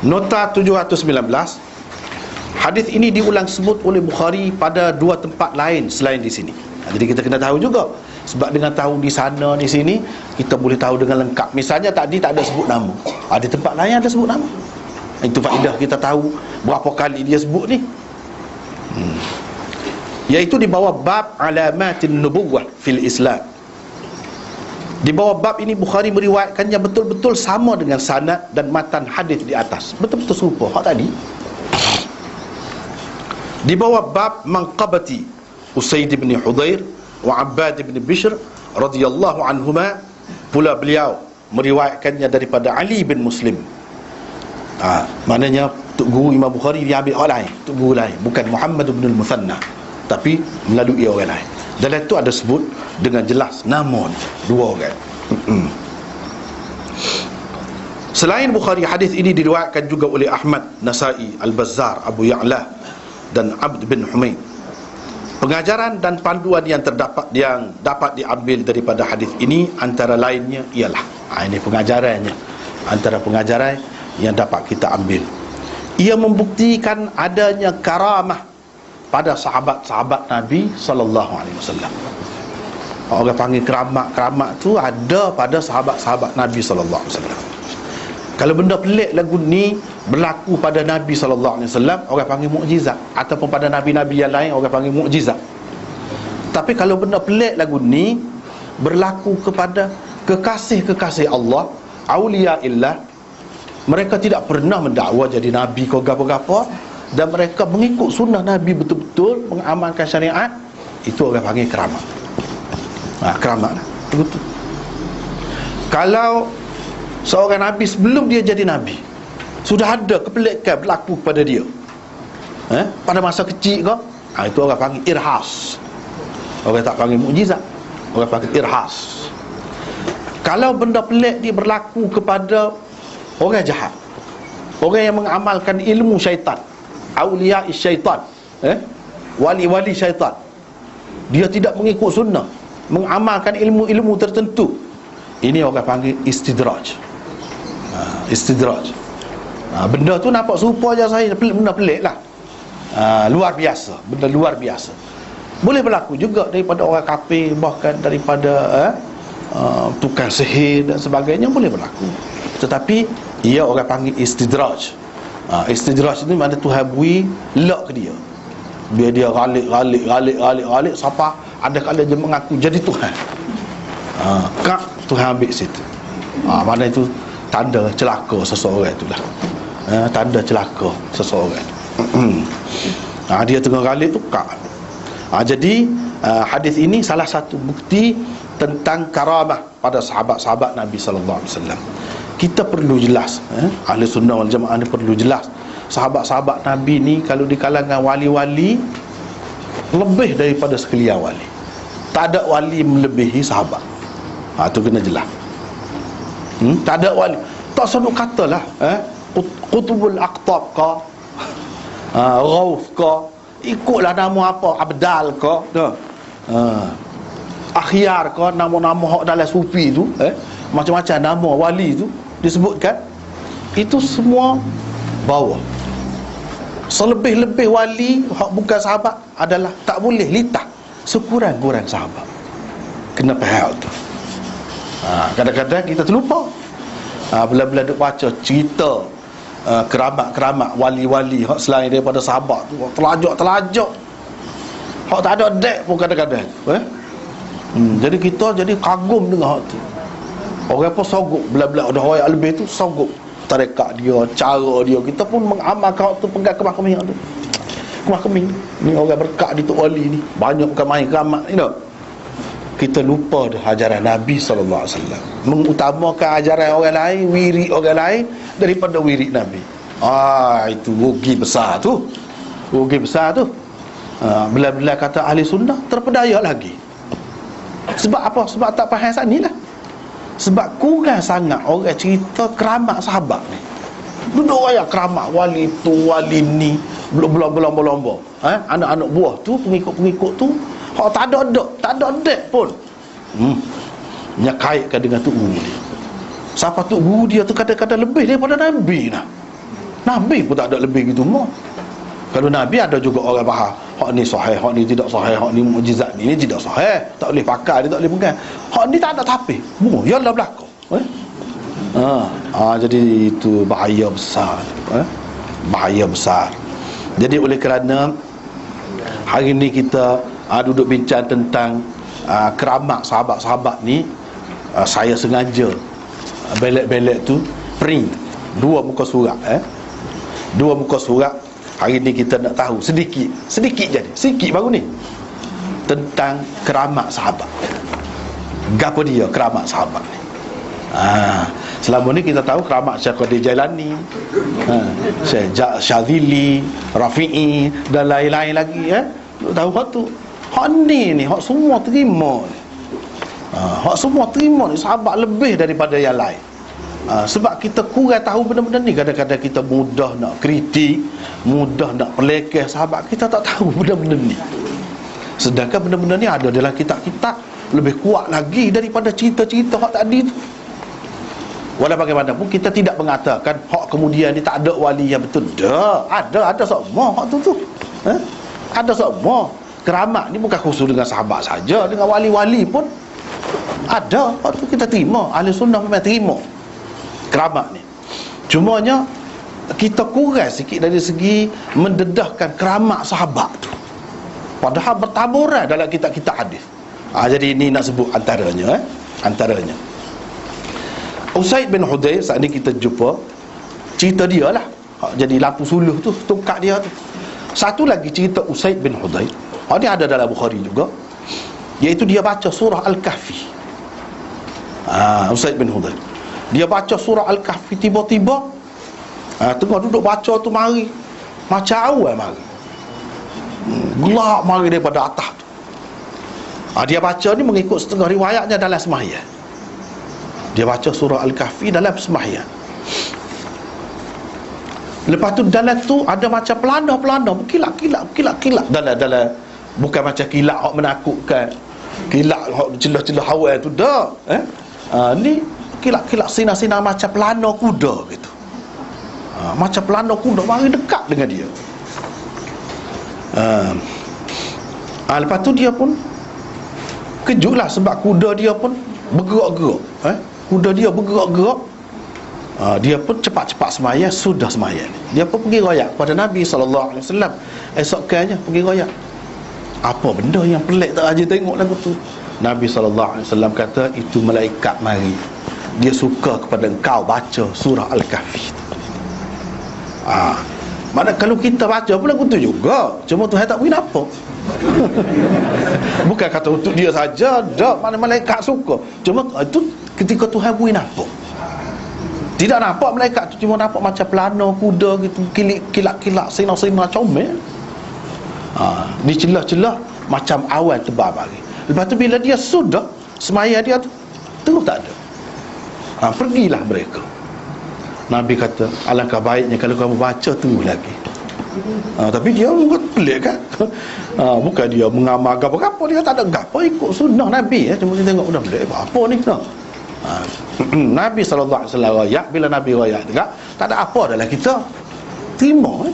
Nota 719. Hadis ini diulang sebut oleh Bukhari pada dua tempat lain selain di sini. Jadi kita kena tahu juga. Sebab dengan tahu di sana, di sini, kita boleh tahu dengan lengkap. Misalnya tadi tak ada sebut nama, ada tempat lain ada sebut nama. Itu faedah kita tahu berapa kali dia sebut ni. Iaitu di bawah bab alamatin nubuwah fil Islam. Di bawah bab ini Bukhari meriwayatkannya betul-betul sama dengan sanad dan matan hadis di atas. Betul-betul serupa hak tadi. Di bawah bab manqabati Usaid bin Hudhair wa Abbad bin Bishr radhiyallahu anhuma, pula beliau meriwayatkannya daripada Ali bin Muslim. Maknanya Tok Guru Imam Bukhari dia ambil orang lain, Tok Guru lain, bukan Muhammad bin al-Muthanna, tapi melalui orang lain. Dalam itu ada sebut dengan jelas nama dua orang. Selain Bukhari, hadis ini diriwayatkan juga oleh Ahmad, Nasai, Al-Bazzar, Abu Ya'la dan Abd bin Humaid. Pengajaran dan panduan yang dapat diambil daripada hadis ini antara lainnya ialah, ini pengajarannya, antara pengajaran yang dapat kita ambil, ia membuktikan adanya karamah pada sahabat-sahabat Nabi sallallahu alaihi wasallam. Orang panggil keramat tu ada pada sahabat-sahabat Nabi sallallahu alaihi wasallam. Kalau benda pelik lagu ni berlaku pada Nabi sallallahu alaihi wasallam, orang panggil mukjizat, ataupun pada nabi-nabi yang lain orang panggil mukjizat. Tapi kalau benda pelik lagu ni berlaku kepada kekasih-kekasih Allah, aulia illah, mereka tidak pernah mendakwa jadi nabi ke apa-apa, dan mereka mengikut sunnah Nabi betul-betul, mengamalkan syariat, itu orang panggil keramat. Keramat betul. Kalau seorang Nabi sebelum dia jadi Nabi sudah ada kepelikan berlaku kepada dia, pada masa kecil ke, itu orang panggil irhas. Orang tak panggil mukjizat, orang panggil irhas. Kalau benda pelik dia berlaku kepada orang jahat, orang yang mengamalkan ilmu syaitan, aulia syaitan, wali-wali syaitan, dia tidak mengikut sunnah, mengamalkan ilmu-ilmu tertentu, ini orang panggil istidraj. Istidraj. Benda tu nampak serupa je saya, benda pelik lah, luar biasa, benda luar biasa. Boleh berlaku juga daripada orang kafir, bahkan daripada tukang sihir dan sebagainya, boleh berlaku. Tetapi ia orang panggil istidraj. Istidraj ni mana Tuhan beri lak ke dia, biar dia galik sampai ada kala dia mengaku jadi Tuhan. Tuhan ambil situ. Mana itu tanda celaka seseorang itulah. Tanda celaka seseorang. Dia tengah galik tu kak. Jadi hadis ini salah satu bukti tentang karamah pada sahabat-sahabat Nabi sallallahu alaihi wasallam. Kita perlu jelas, ahli sunnah wal jamaah ni perlu jelas, sahabat-sahabat Nabi ni kalau di kalangan wali-wali lebih daripada sekalian wali. Tak ada wali melebihi sahabat. Itu kena jelas. Tak ada wali. Tak sebut katalah Qutbul Aqtab ke, Ghauf ke, ikutlah nama apa, Abdal ke, Akhyar ke, nama-nama hak dalam sufi tu, macam-macam nama wali tu disebutkan, itu semua bawah. Selebih-lebih wali hak bukan sahabat adalah tak boleh litah, sekurang-kurang sahabat. Kena faham tu. Kadang-kadang kita terlupa. Bila-bila duk baca cerita keramat-keramat wali-wali hak selain daripada sahabat tu, telajak hak tak ada dek pun kadang-kadang. Jadi kita jadi kagum dengan hak tu. Orang pun sogok, bila-bila ada orang lebih tu sogok tarekat dia, cara dia. Kita pun mengamalkan hak tu, pegang kemah kemih tu. Kemah kemih ni orang berkat di Tok Wali ni, banyak bukan main keramat ni dah. Kita lupa dah ajaran Nabi sallallahu alaihi wasallam, mengutamakan ajaran orang lain, wirid orang lain daripada wirid Nabi. Itu rugi besar tu. Rugi besar tu. Bila-bila kata ahli sunnah terpedaya lagi. Sebab apa? Sebab tak faham sani lah. Sebab kurang sangat orang cerita keramat sahabat ni. Duduk orang keramat wali tu, wali ni, belum-belum. Anak-anak buah tu, pengikut-pengikut tu, hak tak ada dek pun. Nya kaitkan dengan tok guru dia. Siapa tok guru dia tu kadang-kadang lebih daripada Nabi nah. Nabi pun tak ada lebih gitu mah. Kalau Nabi ada juga orang faham hak ni sahih, hak ni tidak sahih, hak ni mukjizat ni tidak sahih, tak boleh pakai, dia tak boleh pegang. Hak ni tak ada tapi. Yalah belaka. Jadi itu bahaya besar. Bahaya besar. Jadi oleh kerana hari ni kita duduk bincang tentang keramat sahabat-sahabat ni, saya sengaja belek-belek tu print 2 muka surat. 2 muka surat. Hari ni kita nak tahu sedikit jadi, sikit baru ni, tentang keramat sahabat. Gapo dia keramat sahabat ni? Selama ni kita tahu keramat Syekh Qadir Jailani, Syekh Syadzili, Rafi'i dan lain-lain lagi. Tahu hak tu. Hak ni hak semua terima ni. Hak semua terima ni sahabat lebih daripada yang lain. Sebab kita kurang tahu benda-benda ni. Kadang-kadang kita mudah nak kritik, mudah nak pelekeh sahabat, kita tak tahu benda-benda ni. Sedangkan benda-benda ni ada dalam kitab-kitab lebih kuat lagi daripada cerita-cerita hak tadi tu. Walau bagaimanapun kita tidak mengatakan hak kemudian ni tak ada wali yang betul. Ada semua hak tu. Ada semua. Keramat ni bukan khusus dengan sahabat saja, dengan wali-wali pun ada. Hak tu kita terima. Ahli sunnah memang terima keramat ni. Cumanya kita kurang sikit dari segi mendedahkan keramat sahabat tu, padahal bertaburan dalam kitab-kitab hadis. Jadi ini nak sebut antaranya. Antaranya Usaid bin Hudayr. Saat ni kita jumpa cerita dia lah. Jadi lampu suluh tu, tongkat dia tu. Satu lagi cerita Usaid bin Hudayr, dia ada dalam Bukhari juga, iaitu dia baca surah Al-Kahfi. Usaid bin Hudayr, dia baca surah Al-Kahfi, tiba-tiba tengah duduk baca tu mari macam awal mari gelap mari daripada atas tu. Dia baca ni mengikut setengah riwayatnya dalam sembahyang. Dia baca surah Al-Kahfi dalam sembahyang. Lepas tu dalam tu ada macam pelana-pelana berkilat-kilat dalam, bukan macam kilat hak menakutkan, kilat hak celah-celah awal tu dah. Ni kilat-kilat sinar-sinar macam pelana kuda gitu. Macam pelana kuda mari dekat dengan dia. Lepas tu dia pun kejutlah sebab kuda dia pun bergerak-gerak. Kuda dia bergerak-gerak. Dia pun cepat-cepat semayang. Sudah semayang, dia pun pergi royak kepada Nabi SAW. Esoknya pergi royak. Apa benda yang pelik tak aja tengok lagu tu? Nabi SAW kata, itu malaikat mari, dia suka kepada engkau baca surah Al-Kahfi. Mana kalau kita baca pun lagu tu juga, cuma Tuhan tak beri apa. Bukan kata untuk dia saja, dah mana malaikat suka. Cuma itu ketika Tuhan beri apa. Tidak nampak malaikat tu, cuma nampak macam pelana kuda gitu, kilat-kilat, sinar-sinar comel. Di celah-celah macam awan tebal pagi. Lepas tu bila dia sudah semaya dia tu terus tak ada. Pergilah mereka. Nabi kata, alangkah baiknya kalau kamu baca tunggu lagi. Tapi dia pelik kan. Bukan dia mengamal apa-apa, dia tak ada apa, ikut sunnah Nabi. Cuma dia tengok udah pelik apa ni tak. Nabi SAW rayak. Bila Nabi rayak juga, tak ada apa dalam kita, terima.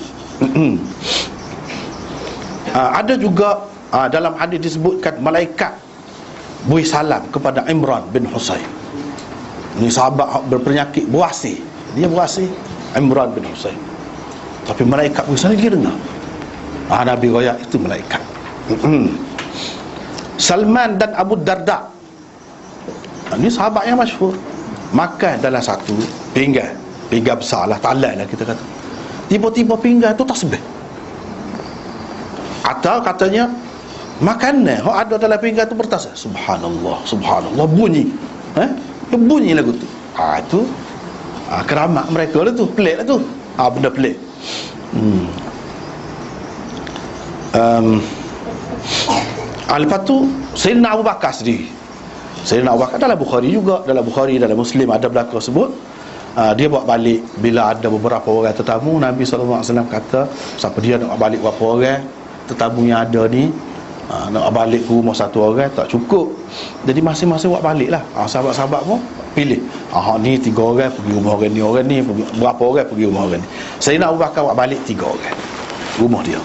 Ada juga dalam hadis disebutkan malaikat beri salam kepada Imran bin Husain. Ini sahabat berpenyakit buasir. Dia buasir, Imran bin Husain. Tapi malaikat beri salam, dia dengar. Nabi rayak itu malaikat. Salman dan Abu Darda, ini sahabat yang masyhur, makan dalam satu pinggan besar lah, talai lah kita kata. Tiba-tiba pinggan tu tasbih. Atau katanya makanan yang ada dalam pinggan tu bertasbih, subhanallah, subhanallah, bunyi. Bunyi lagu tu. Itu keramat mereka lah tu, pelik lah tu. Benda pelik. Lepas tu Sayyidina Abu Bakar sendiri. Sayyidina Abu Bakar dalam Bukhari juga, dalam Bukhari, dalam Muslim ada belakang sebut. Dia bawa balik bila ada beberapa orang tetamu. Nabi SAW kata, siapa dia nak bawa balik berapa orang tetamu yang ada ni, nak balik ke rumah satu orang tak cukup, jadi masing-masing buat balik lah. Sahabat-sahabat pun pilih. Ni 3 orang pergi rumah orang ni pergi, berapa orang pergi rumah orang ni. Sayyidina Abu Bakar awak balik 3 orang rumah dia.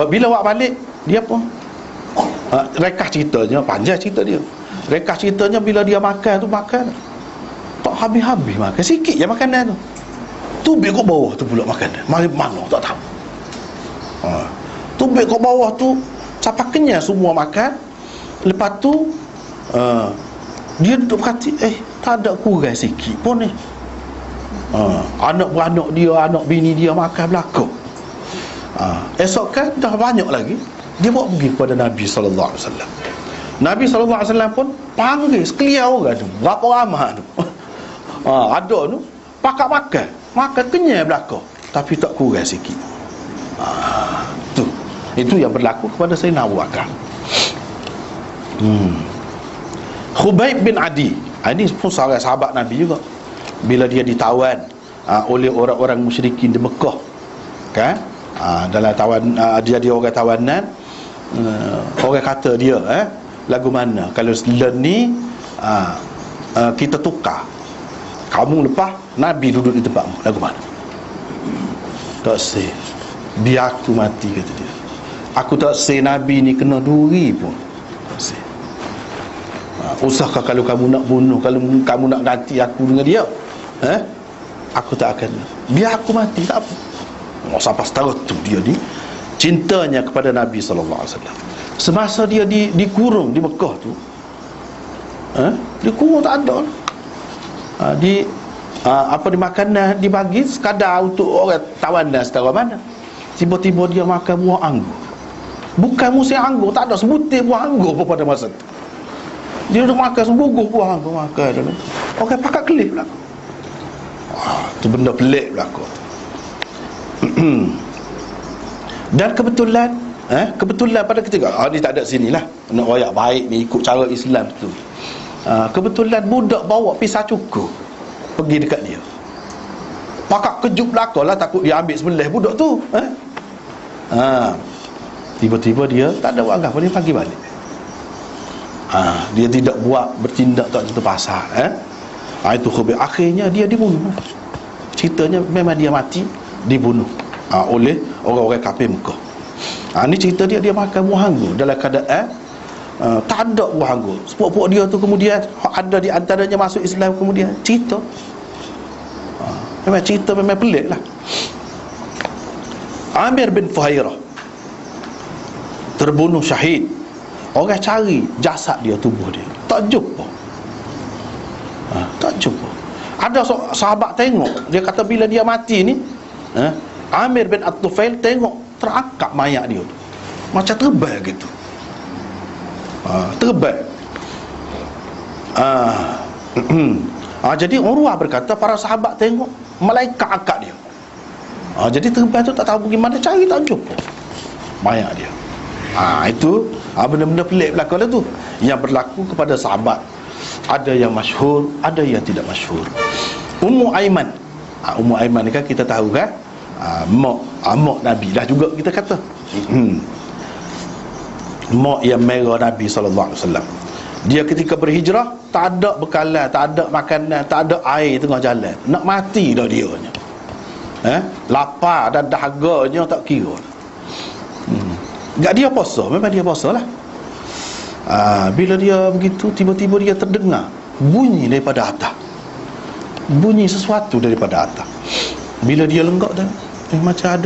Bila awak balik, dia apa? Rekah ceritanya, panjang cerita dia. Rekah ceritanya bila dia makan tu, makan tak habis-habis, makan sikit je makanan tu. Tubik kat bawah tu pula makanan. Mari mana tak tahu. Tubik kat bawah tu sampai kenyang semua makan. Lepas tu dia duduk perhati, tak ada kurang sikit pun ni. Anak-beranak dia, anak bini dia makan belakang. Esok kan dah banyak lagi. Dia bawa pergi kepada Nabi SAW. Nabi SAW pun panggil sekalian orang tu, berapa ramai tu. Ada tu pakat makan, makan kenyang belakang, tapi tak kurang sikit. Itu yang berlaku kepada Sayyidina Abu Bakar. Khubayb bin Adi, ini pun seorang sahabat Nabi juga. Bila dia ditawan oleh orang-orang musyrikin di Mekah, kan? Dalam dia orang tawanan, orang kata dia, lagu mana kalau ni kita tukar, kamu lepas Nabi duduk di tempatmu, lagu mana? Tak say, biar aku mati, kata dia. Aku tak say Nabi ni kena duri pun, tak say. Usahkah kalau kamu nak bunuh, kalau kamu nak ganti aku dengan dia, aku tak akan, biar aku mati, tak apa. Sampai setara tu dia ni cintanya kepada Nabi SAW. Semasa dia dikurung di Mekah tu, dikurung tak ada. Di makanan dibagi sekadar untuk orang tawanan setara mana. Tiba-tiba dia makan buah anggur. Bukan musim anggur, tak ada sebutir buah anggur pun pada masa tu. Dia duduk makan sebuguh buah anggur, makan. Orang pakat kelih belakang. Tu benda pelik belakang. Dan kebetulan pada ketika ni tak ada sinilah, nak royak baik ni ikut cara Islam tu. Kebetulan budak bawa pisau cukur pergi dekat dia. Pakak kejut belakang lah, takut dia ambil sebelah budak tu. Tiba-tiba dia tak ada anggap, dia panggil balik. Dia tidak buat, bertindak tak tentu pasal. Itu khubayb. Akhirnya dia dibunuh. Ceritanya memang dia mati, dibunuh oleh orang-orang kafir Mekah. Ni cerita dia makan buah anggur dalam keadaan tak ada buah anggur. Sepuk-puk dia tu kemudian ada di antaranya masuk Islam, kemudian cerita. Memang cerita memang pelik lah. Amir bin Fuhairah terbunuh syahid. Orang cari jasad dia, tubuh dia, tak jumpa. Tak jumpa. Ada sahabat tengok, dia kata bila dia mati ni, Amir bin At-Tufail tengok terangkat mayat dia tu, macam terbang gitu. Terbang. Jadi Urwah berkata para sahabat tengok malaikat angkat dia. Jadi terbang tu tak tahu bagaimana cari, tak jumpa mayat dia. Itu benda-benda pelik berlaku lah tu, yang berlaku kepada sahabat. Ada yang masyhur, ada yang tidak masyhur. Ummu Aiman, Ummu Aiman ni kan kita tahu kan, mak Nabi dah juga kita kata. Mak yang merah Nabi SAW. Dia ketika berhijrah tak ada bekalan, tak ada makanan, tak ada air tengah jalan, nak mati dah dia nya. Lapar dan dahaganya tak kira. Enggak dia puasa, memang dia puasa lah. Bila dia begitu, tiba-tiba dia terdengar bunyi daripada atas, bunyi sesuatu daripada atas. Bila dia lenggak dah, macam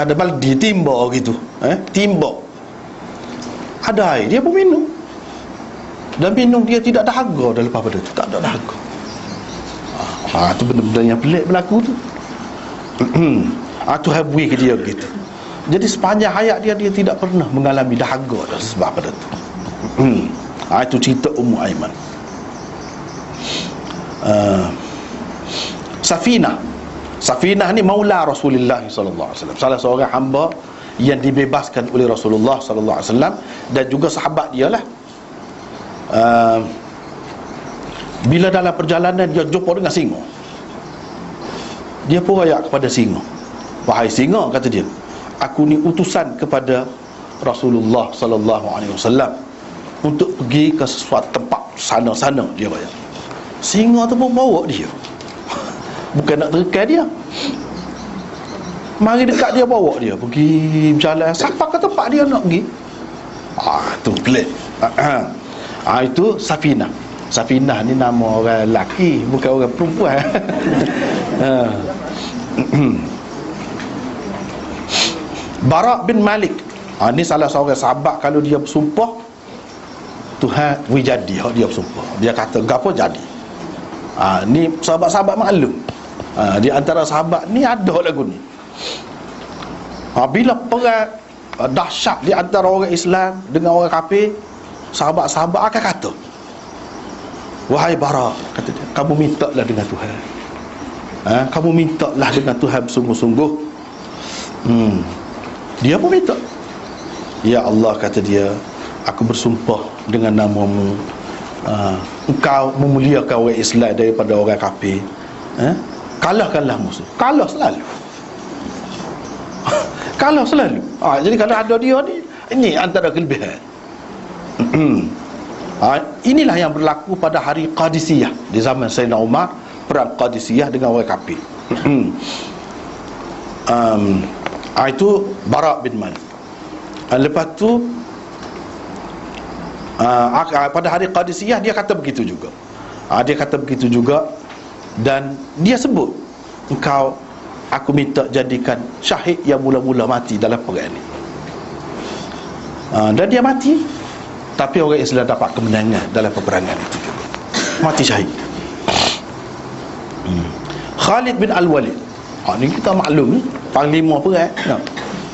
ada baldi timbak gitu, timbak. Ada air, dia pun minum. Dan minum dia tidak dahaga dah lepas pada tu, tak ada dahaga. Tu benda-benda yang pelik berlaku tu. Tu habui ke dia begitu. Jadi sepanjang hayat dia tidak pernah mengalami dahaga dah sebab pada tu. Itu cerita Ummu Aiman. Safinah ni maula Rasulullah sallallahu alaihi wasallam, salah seorang hamba yang dibebaskan oleh Rasulullah sallallahu alaihi wasallam, dan juga sahabat dia lah. Bila dalam perjalanan dia jumpa dengan singa, dia pun rayak kepada singa, "Wahai singa," kata dia, "aku ni utusan kepada Rasulullah sallallahu alaihi wasallam. untuk pergi ke sesuatu tempat sana-sana, dia bayar. Singa tu pun bawa dia. Bukan nak terikai dia, mari dekat dia, bawa dia pergi berjalan sampai ke tempat dia nak pergi. Tu pelik. Itu Safinah. Safinah ni nama orang lelaki, bukan orang perempuan. Bara' bin Malik, ni salah seorang sahabat, kalau dia bersumpah Tuhan jadi, dia bersumpah, dia kata gapo jadi. Ni sahabat-sahabat maklum. Di antara sahabat ni ada lagu ni. Bila perang dahsyat di antara orang Islam dengan orang kafir, sahabat-sahabat akan kata, wahai Bara, kata dia, kamu mintalah dengan Tuhan. Kamu mintalah dengan Tuhan bersungguh-sungguh. Dia pun minta. Ya Allah, kata dia, aku bersumpah dengan namamu, engkau memuliakan orang Islam daripada orang kafir. Kalahkanlah musuh. Kalah selalu. Kalah selalu. Jadi kalau ada dia ni, ini antara kelebihan. Inilah yang berlaku pada hari Qadisiyah di zaman Sayyidina Umar, perang Qadisiyah dengan orang kafir. Itu Bara' bin Malik. Lepas tu pada hari Qadisiyah dia kata begitu juga. Dia kata begitu juga. Dan dia sebut, engkau, aku minta jadikan syahid yang mula-mula mati dalam perang ini. Dan dia mati, tapi orang Islam dapat kemenangan dalam peperangan itu juga. Mati syahid. Khalid bin Al-Walid, ni kita maklum ni, panglima perang.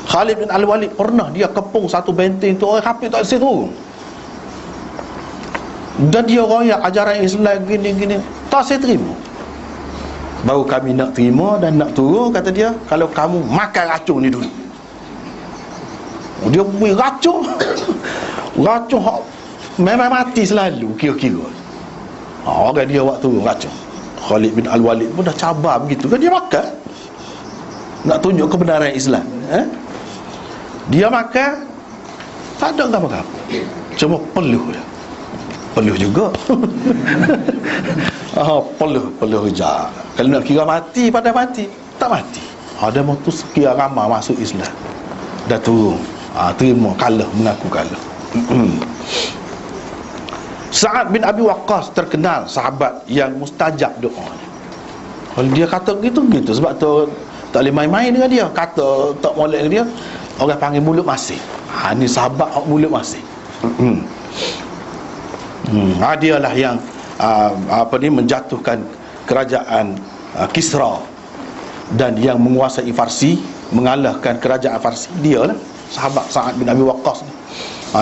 Khalid bin Al-Walid pernah dia kepung satu benteng tu, orang kafir tak boleh turun. Dan dia royak ajaran Islam gini-gini, tak saya terima. Baru kami nak terima dan nak turun, kata dia, kalau kamu makan racun ni dulu. Dia beri racun. Racun memang mati selalu, kira-kira. Orang dia buat turun racun. Khalid bin Al-Walid pun dah cabar begitu kan, dia makan, nak tunjuk kebenaran Islam. Dia makan, tak ada apa-apa, cuma peluh dia. Peluh juga. Peluh je. Kalau nak kira mati, pada mati, tak mati. Ada motu sekian ramai masuk Islam, dah turun, terima, kalah, mengaku kalah. Sa'ad bin Abi Waqqas terkenal sahabat yang mustajab doa. Kalau dia kata gitu sebab tu tak boleh main-main dengan dia. Kata tak molek dengan dia, orang panggil mulut masih. Ni sahabat mulut masih. Dialah yang menjatuhkan kerajaan Kisra dan yang menguasai Farsi, mengalahkan kerajaan Farsi. Dialah sahabat Sa'ad bin Abi Waqqas.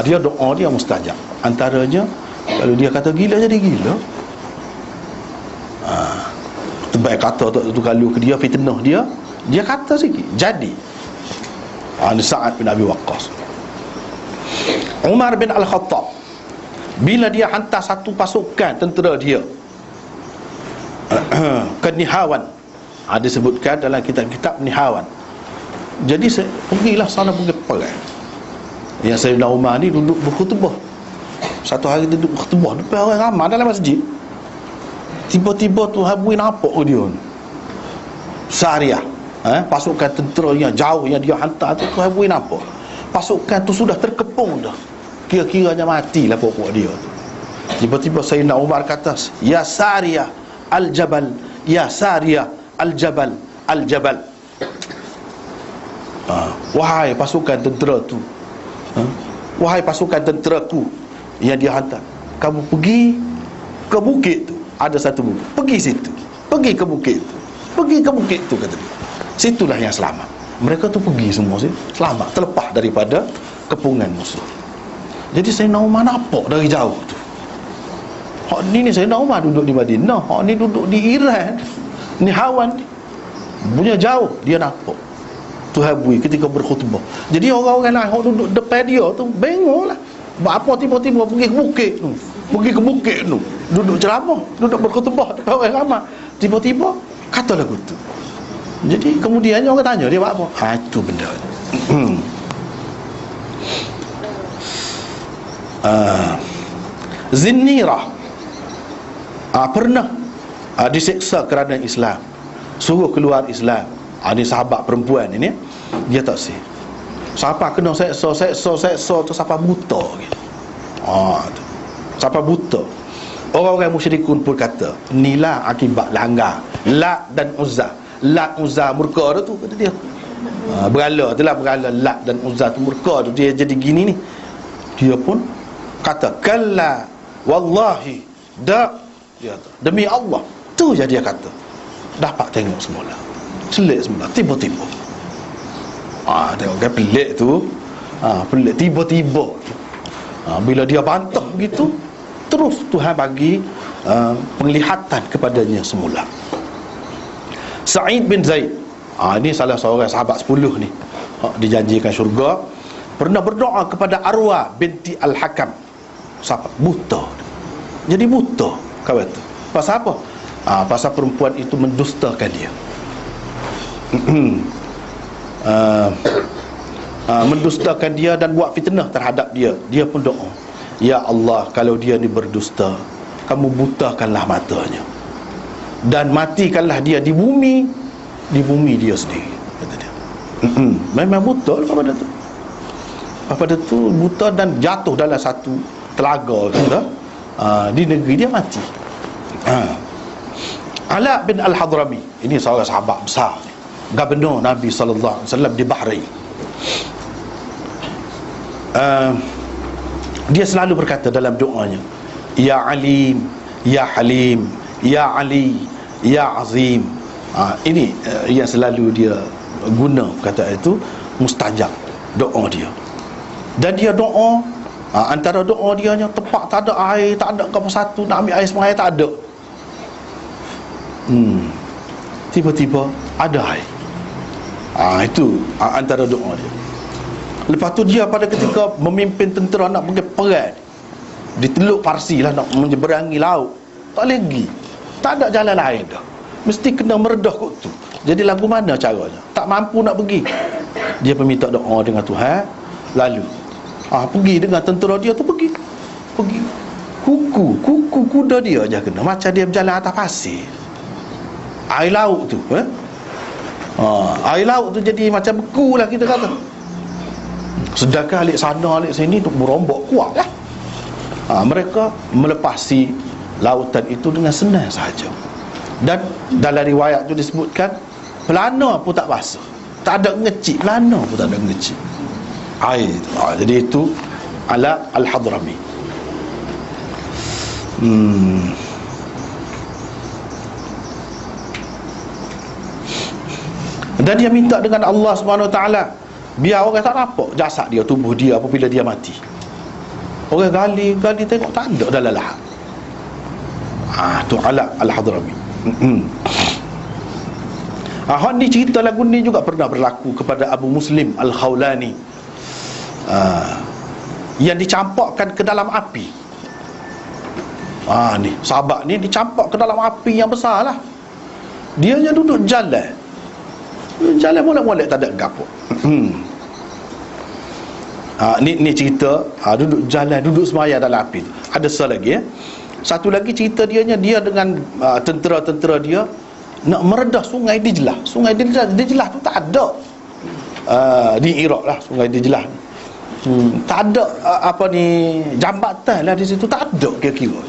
Dia doa dia mustajab. Antaranya, kalau dia kata gila, jadi gila. Terbaik kata tu, kalau ke dia fitnah dia, dia kata sikit jadi. Ini Sa'ad bin Abi Waqqas. Umar bin Al-Khattab, bila dia hantar satu pasukan tentera dia ke Nihawan, disebutkan dalam kitab-kitab Nihawan. Jadi pergilah sana, pergi perang. Yang Sayyidina Umar ni duduk berkhutbah. Satu hari duduk berkhutbah depan orang ramai dalam masjid. Tiba-tiba Tuhan beri nampak ke dia Sariyah, pasukan tentera yang jauh yang dia hantar tu, Tuhan beri nampak. Pasukan tu sudah terkepung dah, kira-kiranya matilah pokok dia tu. Tiba-tiba Sayyidina Umar kata, ya Sariyah al-Jabal, ya Sariyah al-Jabal, al-Jabal. Wahai pasukan tentera tu, wahai pasukan tenteraku yang dia hantar, kamu pergi ke bukit tu. Ada satu bukit, pergi situ, pergi ke bukit tu, pergi ke bukit tu, kata dia. Situlah yang selamat. Mereka tu pergi semua sini, selamat, terlepas daripada kepungan musuh. Jadi Sayyidina Umar nampak dari jauh tu. Hak ni Sayyidina Umar duduk di Madinah, hak ni duduk di Iran, ni Hawan punya jauh, dia nampak Tuhan bui ketika berkhutbah. Jadi orang-orang lain yang duduk depan dia tu bengoklah. Buat apa tiba-tiba pergi ke bukit tu, pergi ke bukit tu, duduk ceramah, duduk berkhutbah depan orang ramai, tiba-tiba kata lagu tu. Jadi kemudiannya orang tanya dia buat apa. Itu benda. Zinnirah pernah diseksa kerana Islam, suruh keluar Islam. Ini sahabat perempuan ini, dia tak sih. Siapa kena seksa tu siapa buta gitu. Tu. Siapa buta. Orang-orang musyrikun pun kata, inilah akibat langgar Lat dan Uzza. Lat Uzza murka tu kata dia. Berhala tu lah, berhala Lat dan Uzza tu murka tu, dia jadi gini ni. Dia pun kata, kalla wallahi dak, dia kata, demi Allah. Tu je dia kata. Dapat tengok semula, selit semula, tiba-tiba. Tengok kan pelik tu. Pelik tiba-tiba. Bila dia bantah begitu, terus Tuhan bagi penglihatan kepadanya semula. Sa'id bin Zaid, ini salah seorang sahabat 10 ni, dijanjikan syurga. Pernah berdoa kepada Arwah binti Al-Hakam. Sahabat buta, jadi buta kawan tu. Pasal apa? Pasal perempuan itu mendustakan dia. Mendustakan dia dan buat fitnah terhadap dia. Dia pun doa, ya Allah, kalau dia ni berdusta, kamu butakanlah matanya dan matikanlah dia di bumi dia sendiri, kata dia. Memang buta pada tu. Pada tu buta dan jatuh dalam satu telaga kata, di negeri dia mati. Ala bin Al-Hadrami, ini seorang sahabat besar, gubernur Nabi SAW di Bahrain. Dia selalu berkata dalam doanya, ya Alim, ya Halim, ya Ali, ya Azim. Ini yang selalu dia guna, kata itu mustajab doa dia. Dan dia doa, antara doa dia nya tepat, tak ada air, tak ada apa satu, nak ambil air semua air tak ada. Tiba-tiba ada air. Itu antara doa dia. Lepas tu dia pada ketika memimpin tentera nak pergi perang di Teluk Parsi lah, nak menyeberangi laut, tak lagi, tak ada jalan lain dah, mesti kena meredah kot tu. Jadi lagu mana caranya? Tak mampu nak pergi. Dia meminta doa dengan Tuhan. Lalu pergi dengan tentera dia tu, pergi kuku kuda dia je kena, macam dia berjalan atas pasir. Air laut tu air laut tu jadi macam beku lah kita kata. Sedangkan alik sana alik sini tu merombak kuat lah. Mereka melepasi lautan itu dengan senang sahaja. Dan dalam riwayat tu disebutkan, pelana pun tak basah, tak ada ngecik, pelana pun tak ada ngecik air itu. Jadi itu Ala Al-Hadrami. Dan dia minta dengan Allah SWT, biar orang tak nampak jasad dia, tubuh dia apabila dia mati. Orang gali tengok tak ada dalam lahat. Tu Ala Al-Hadrami. Ni cerita lagu ni juga pernah berlaku kepada Abu Muslim Al-Khawlani, yang dicampakkan ke dalam api. Ni sahabat ni dicampak ke dalam api yang besar lah. Dia yang duduk jalan molek-molek, tak ada gapo. Ni cerita duduk jalan, duduk semaya dalam api. Ada satu lagi cerita dia dengan tentera-tentera dia nak meredah sungai Dijlah. Sungai Dijlah tu tak ada di Iraq lah, sungai Dijlah. Tak ada jambatan lah di situ, tak ada kira-kira.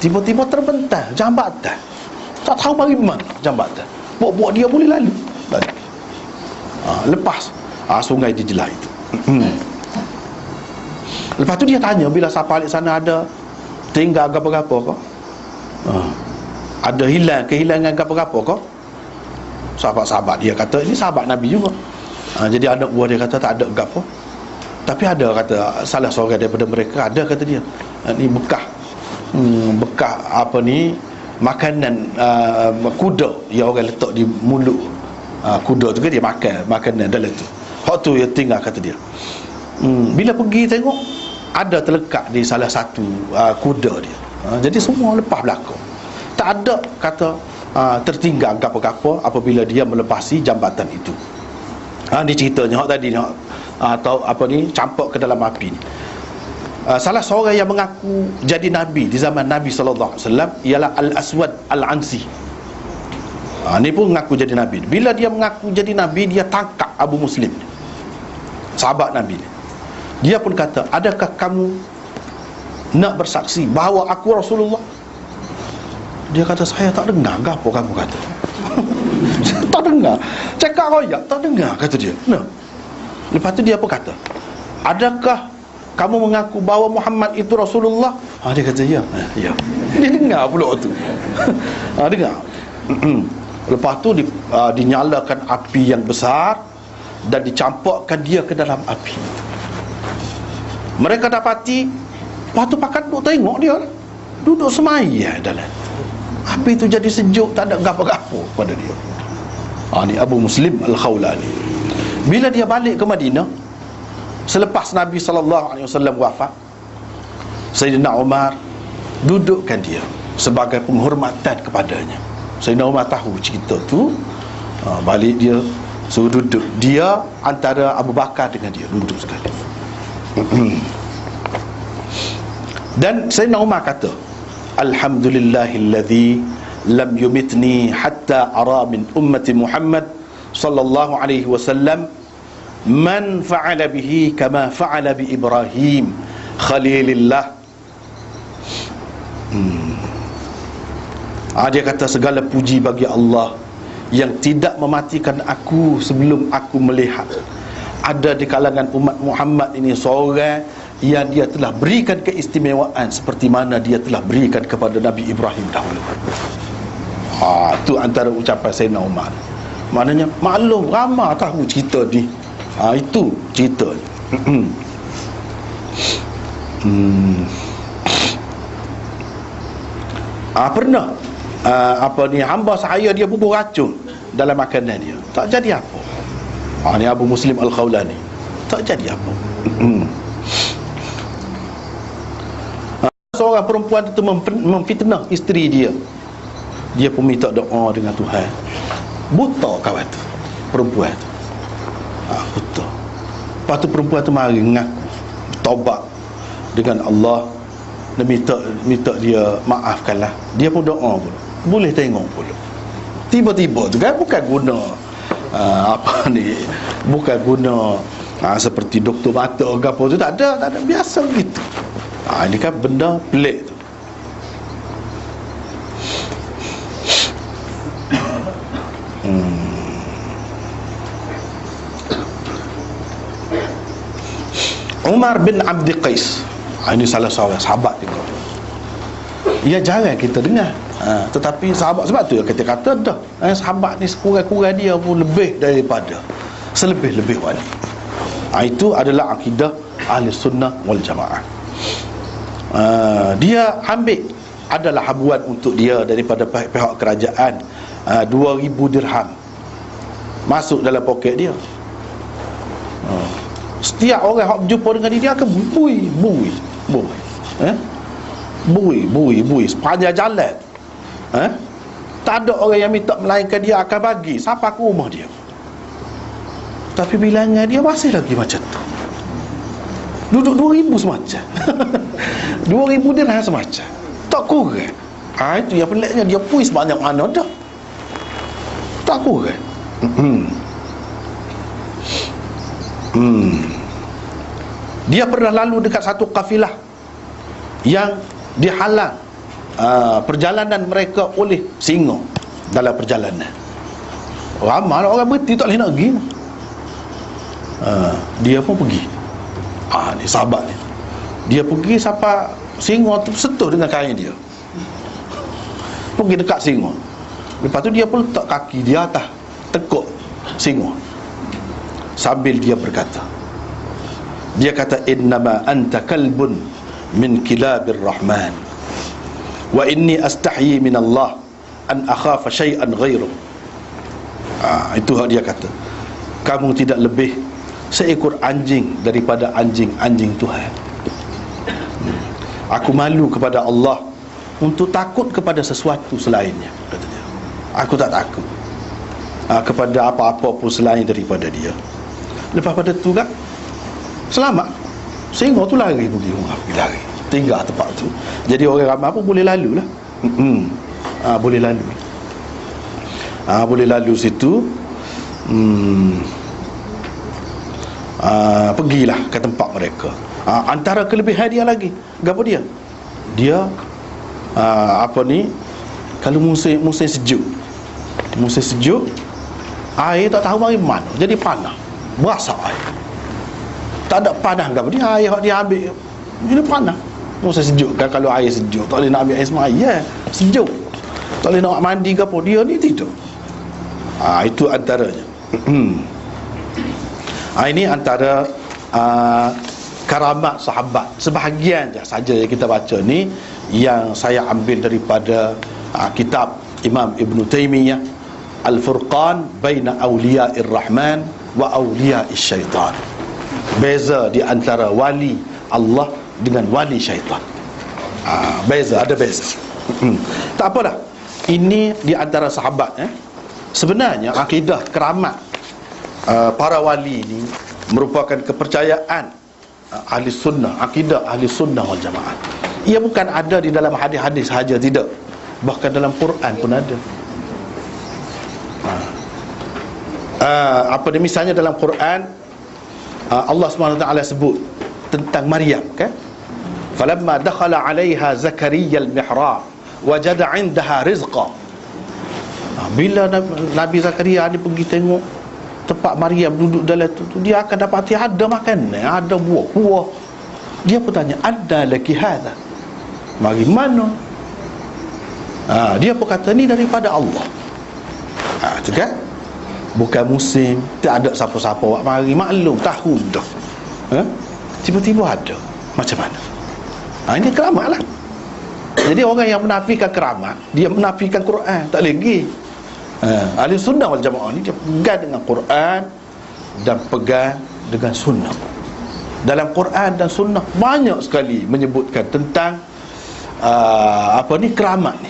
Tiba-tiba terbentang jambatan, tak tahu mari mana jambatan. Buat dia boleh lalu. Lepas sungai Dijlah itu. Lepas tu dia tanya, bila siapa alik sana ada tinggal apa-apa kau? Ada kehilangan apa-apa kau? Sahabat-sahabat dia kata, ini sahabat Nabi juga. Jadi anak buah dia kata tak ada apa. Tapi ada, kata salah seorang daripada mereka, ada kata dia, ni bekas makanan kuda yang orang letak di mulut kuda tu, kan dia makan makanan dalam tu. Hak tu yang tinggal, kata dia. Bila pergi tengok, ada terlekat di salah satu kuda dia. Jadi semua lepas belakang, tak ada kata tertinggal gapo-gapo apabila dia melepasi jambatan itu. Ni ceritanya hak tadi ni, atau campak ke dalam api ni. Salah seorang yang mengaku jadi nabi di zaman Nabi sallallahu alaihi wasallam ialah Al-Aswad Al-Ansi. Ni pun mengaku jadi nabi. Bila dia mengaku jadi nabi, dia tangkap Abu Muslim, sahabat Nabi. Dia pun kata, adakah kamu nak bersaksi bahawa aku Rasulullah? Dia kata, saya tak dengar apa kamu kata. Tak dengar. Cakap royak, tak dengar, kata dia. Nah. Lepas tu dia apa kata? Adakah kamu mengaku bahawa Muhammad itu Rasulullah? Dia kata, ya. Ya. Dia dengar pula tu. Dengar. Lepas tu dinyalakan api yang besar dan dicampakkan dia ke dalam api. Mereka dapati, lepas tu pakat duduk tengok dia, duduk semaya dalam api tu, jadi sejuk, tak ada gapo-gapo pada dia. Ni Abu Muslim Al-Khawlani. Bila dia balik ke Madinah selepas Nabi SAW wafat, Sayyidina Umar dudukkan dia sebagai penghormatan kepadanya. Sayyidina Umar tahu cerita tu, balik dia suruh duduk. Dia antara Abu Bakar dengan dia duduk sekali. Dan Sayyidina Umar kata, alhamdulillahilladzi lam yumitni hatta ara min ummati Muhammad sallallahu alaihi wasallam man fa'ala bihi kama fa'ala bi Ibrahim khalilillah. Dia kata, segala puji bagi Allah yang tidak mematikan aku sebelum aku melihat ada di kalangan umat Muhammad ini seorang yang dia telah berikan keistimewaan seperti mana dia telah berikan kepada Nabi Ibrahim dahulu. Itu antara ucapan Sayyidina Umar. Maknanya maklum, ramai tahu cerita ni. Itu cerita ni. Pernah hamba saya dia bubuh racun dalam makanan dia, tak jadi apa. Ni Abu Muslim Al-Khawlani, tak jadi apa. Seorang perempuan itu memfitnah isteri dia. Dia pun minta doa dengan Tuhan. Buta kawan tu, perempuan tu. Buta. Lepas tu perempuan tu mari mengaku taubat dengan Allah dan minta dia maafkanlah. Dia pun doa pula. Boleh tengok pula. Tiba-tiba tu kan, bukan guna bukan guna seperti doktor mata ke apa tu, tak ada biasa begitu. Ini kan benda pelik tu. Umar bin Abdi Qais, ini salah seorang sahabat juga. Ia jarang kita dengar, tetapi sahabat, sebab tu kita kata dah, sahabat ni sekurang-kurang dia pun lebih daripada selebih-lebih wali. Itu adalah akidah Ahli Sunnah wal Jamaah. Dia ambil, adalah habuan untuk dia daripada pihak kerajaan, 2,000 dirham masuk dalam poket dia. Setiap orang yang berjumpa dengan dia akan bui sepanjang jalan. Tak ada orang yang minta, melainkan dia akan bagi siapa ke rumah dia. Tapi bilangan dia masih lagi macam tu, duduk 2,000 semacam. 2,000 dia lah semacam, tak kurang. Itu yang peliknya, dia pui sebanyak mana dah, tak kurang. Dia pernah lalu dekat satu kafilah yang dihalang perjalanan mereka oleh singa dalam perjalanan. Ramai orang berhenti, tak boleh nak pergi. Dia pun pergi. Ni sahabat ni, dia pergi sampai singa tu sentuh dengan kain dia, pergi dekat singa. Lepas tu dia pun letak kaki dia atas tekuk singa sambil dia berkata, dia kata, innama anta kalbun min kilabir rahman wa inni astahyi min Allah an akhafa syai'an ghairuh. Itu dia kata, kamu tidak lebih seekor anjing daripada anjing-anjing Tuhan. Aku malu kepada Allah untuk takut kepada sesuatu selainnya, kata dia. Aku tak takut kepada apa-apa pun selain daripada dia. Lepas pada tu kan selamat. Singa tu lari pergi lari, tinggal tempat tu. Jadi orang ramai pun boleh lalu lah. Boleh lalu. Boleh lalu situ. Pergilah ke tempat mereka. Antara kelebihan dia lagi, gapo dia? Dia kalau musim sejuk, air tak tahu mari mana, jadi panas, berasa air. Tak ada panas gapo dia, air dia ambil jadi panas. Musim sejuk kan, kalau air sejuk tak boleh nak ambil air semaya, sejuk. Tak boleh nak mandi ke apa, dia ni tidur. Itu antaranya. Ini antara karamat sahabat. Sebahagian saja yang kita baca ni yang saya ambil daripada kitab Imam Ibn Taymiyah, Al-Furqan Baina Awliya'ir Rahman wa Awliya'is Syaitan. Beza di antara wali Allah dengan wali syaitan. Ada beza. Tak apalah. Ini di antara sahabat. Sebenarnya akidah keramat para wali ini merupakan kepercayaan ahli sunnah, akidah ahli sunnah wal jamaah. Ia bukan ada di dalam hadis-hadis sahaja, tidak, bahkan dalam Quran pun ada. Misalnya dalam Quran, Allah SWT sebut tentang Maryam, kan? Falamma dakhala 'alaiha Zakaria al-mihrab wajada 'indaha rizqa. Bila Nabi Zakaria ni pergi tengok tempat Maryam duduk dalam tu, dia akan dapati ada makanan, ada buah. Dia pun tanya, ada laki hadha, mari mana? Dia pun kata, ni daripada Allah. Tu kan, bukan musim, tak ada siapa-siapa buat mari, maklum tahun dah. Tiba-tiba ada, macam mana? Ini keramat lah. Jadi orang yang menafikan keramat, dia menafikan Quran, tak lagi. Ahli sunnah wal jamaah ni dia pegang dengan Quran dan pegang dengan sunnah. Dalam Quran dan sunnah banyak sekali menyebutkan tentang keramat ni.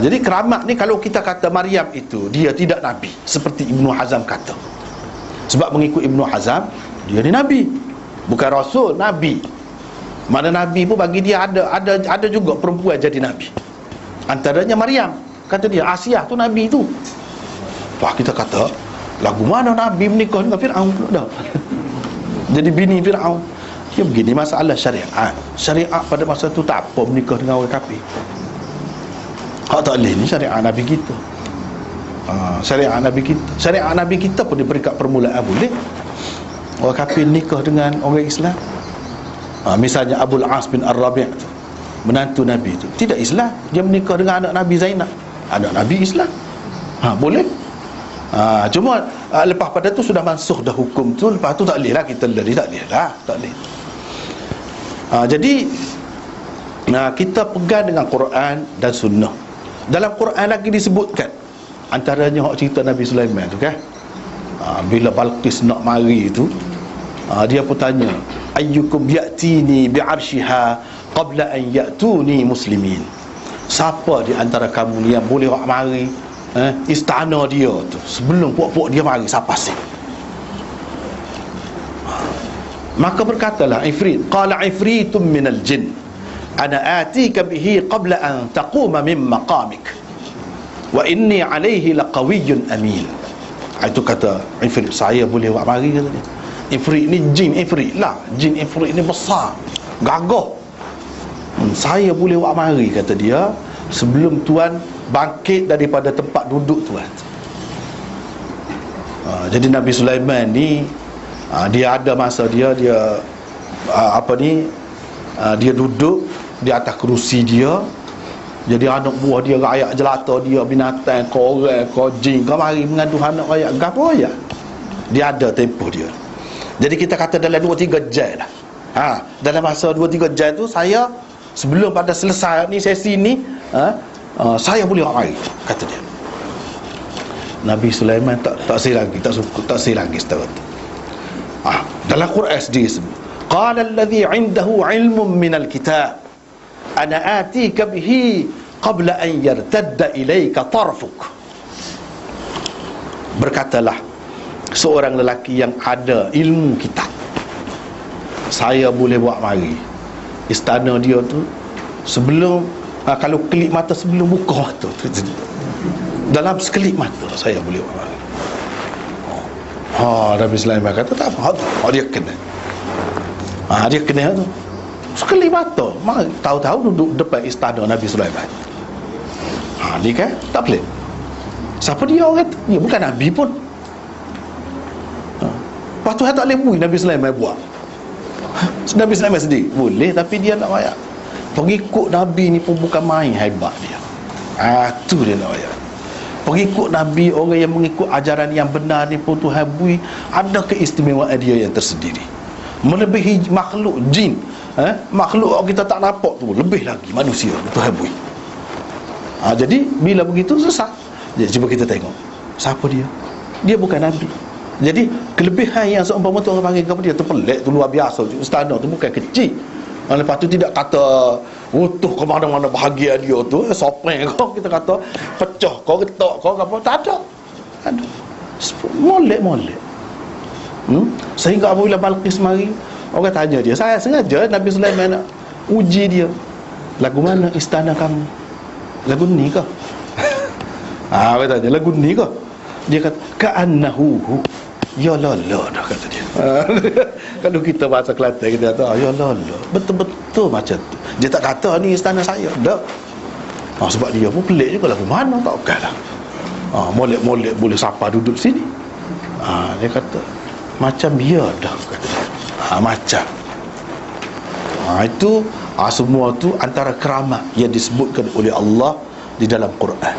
Jadi keramat ni, kalau kita kata Maryam itu dia tidak nabi seperti Ibnu Hazm kata, sebab mengikut Ibnu Hazm, dia ni nabi, bukan rasul, nabi. Mana nabi pun bagi dia ada juga perempuan jadi nabi. Antaranya Maryam, kata dia Asiah tu nabi tu. Kita kata, lagu mana nabi menikah dengan Fir'aun pula dah. Jadi bini Fir'aun. Dia begini, masalah syariat. Syariat pada masa tu tak apa menikah dengan orang kafir. Tak boleh, ni syariat nabi kita. Syariat nabi kita pun di peringkat permulaan boleh. Orang kafir nikah dengan orang Islam. Misalnya Abul As bin Ar-Rabi' tu, menantu Nabi tu, tidak Islam, dia menikah dengan anak Nabi Zainab, anak Nabi Islam. Boleh. Cuma lepas pada tu sudah mansuh dah hukum tu, lepas tu tak boleh lah kita lari, tak boleh lah, tak boleh. Jadi kita pegang dengan Quran dan sunnah. Dalam Quran lagi disebutkan, antaranya hak cerita Nabi Sulaiman tu kan, bila Balqis nak mari tu, dia pun tanya, ayyukum ya'tini bi'arshiha qabla an ya'tuni muslimin. Siapa di antara kamu ni yang boleh mari istana dia tu sebelum puak-puak dia mari, siapa sih? Maka berkatalah Ifrit, qala ifritum minal jin ana atika bihi qabla an taquma min maqamik wa inni alayhi laqawiyyun amin. Itu kata Ifrit, saya boleh buat mari, kata dia. Ifrit ni jin Ifrit lah, jin Ifrit ni besar, gagah. Saya boleh buat mari, kata dia, sebelum tuan bangkit daripada tempat duduk tuan. Jadi Nabi Sulaiman ni dia ada masa dia dia duduk di atas kerusi dia. Jadi anak buah dia, rakyat jelata dia, binatang, orang, jin, kau mari mengadu anak rakyat, gapo ya? Dia ada tempoh dia. Jadi kita kata dalam 2-3 jam lah. Dalam masa 2-3 jam tu, saya sebelum pada selesai ni sesi ni, saya boleh mari, kata dia. Nabi Sulaiman tak say lagi, tak say lagi setelah tu. Dalam Quran sendiri sebut, qala alladhi 'indahu 'ilmun minal kitab ana atika bihi qabla an yartadda ilayka tarfuk. Berkatalah seorang lelaki yang ada ilmu kitab, saya boleh buat mari. Istana dia tu sebelum kalau kelip mata sebelum buka mata tu, dalam sekelip mata saya boleh buat mari. Nabi Sulaiman kata tak apa, dia kena. Dia kena tu sekelip mata, tahu-tahu duduk depan istana Nabi Sulaiman. Ni kan tak pelik. Siapa dia orang tu? Dia bukan Nabi pun. Lepas tu tak boleh bui Nabi Sulaiman buat. Nabi Sulaiman sedih. Boleh, tapi dia nak bayar. Pengikut Nabi ni pun bukan main hebat dia. Tu dia nak bayar. Pengikut Nabi, orang yang mengikut ajaran yang benar ni pun Tuhan bui ada keistimewaan dia yang tersendiri, melebihi makhluk jin. Makhluk kita tak nampak tu, lebih lagi manusia Tuhan bui. Jadi bila begitu sesat. Jadi cuba kita tengok siapa dia. Dia bukan Nabi. Jadi kelebihan yang seumpama tu orang panggil kepada dia terpelik tu luar biasa. Istana tu bukan kecil. Lepas tu tidak kata utuh ke mana-mana bahagian dia tu, sopeng kau kita kata pecah kau retak kau apa, tak ada. Molek-molek. Sehingga apabila Balqis mari, orang tanya dia, saya sengaja Nabi Sulaiman nak uji dia. Lagu mana istana kamu? Lagu ni ke? Orang tanya, lagu ni ke? Dia kata ka'annahu, ya lala dah, kata dia. Kalau kita bahasa Kelantan kita kata ya lala, betul-betul macam tu. Dia tak kata ni istana saya dah. Sebab dia pun pelik juga, lagu mana tak okeylah. Molek-molek boleh siapa duduk sini. Dia kata macam dia dah, kata dia. Macam itu semua tu antara keramat yang disebutkan oleh Allah di dalam Quran.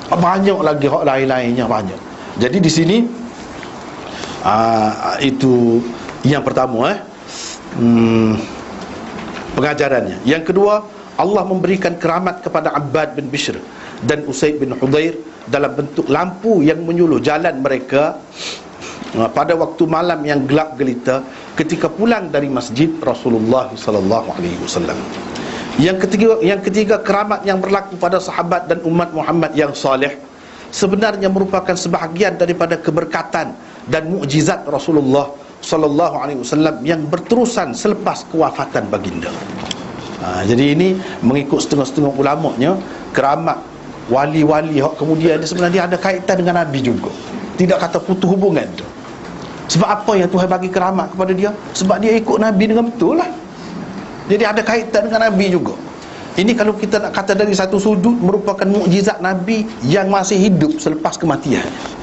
Banyak lagi hak lain-lainnya, banyak. Jadi di sini itu yang pertama, pengajarannya. Yang kedua, Allah memberikan keramat kepada Abbad bin Bishr dan Usaid bin Hudhair dalam bentuk lampu yang menyuluh jalan mereka pada waktu malam yang gelap gelita ketika pulang dari masjid Rasulullah sallallahu alaihi wasallam. Yang ketiga keramat yang berlaku pada sahabat dan umat Muhammad yang soleh sebenarnya merupakan sebahagian daripada keberkatan dan mukjizat Rasulullah sallallahu alaihi wasallam yang berterusan selepas kewafatan baginda. Jadi ini mengikut setengah-setengah ulamanya, keramat wali-wali kemudian ini sebenarnya ada kaitan dengan Nabi juga. Tidak kata putus hubungan tu. Sebab apa yang Tuhan bagi keramat kepada dia? Sebab dia ikut Nabi dengan betul lah. Jadi ada kaitan dengan Nabi juga. Ini kalau kita nak kata dari satu sudut merupakan mukjizat Nabi yang masih hidup selepas kematiannya.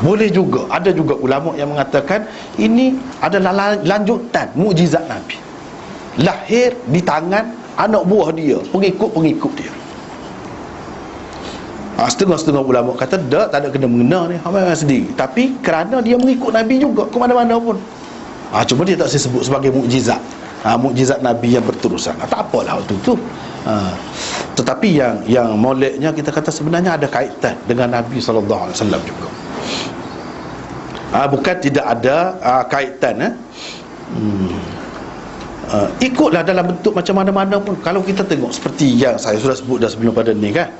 Boleh juga. Ada juga ulama yang mengatakan ini adalah lanjutan mukjizat Nabi. Lahir di tangan anak buah dia, pengikut-pengikut dia. Setengah-setengah ulama kata tak ada kena-mengena ni, memang sendiri. Tapi kerana dia mengikut Nabi juga ke mana-mana pun. Cuma dia tak sebut sebagai mukjizat. Mukjizat Nabi yang berterusan. Tak apalah waktu tu. Tetapi yang moleknya kita kata sebenarnya ada kaitan dengan Nabi sallallahu alaihi wasallam juga. Bukan tidak ada kaitan. Ikutlah dalam bentuk macam mana-mana pun. Kalau kita tengok seperti yang saya sudah sebut dah sebelum pada ni kan,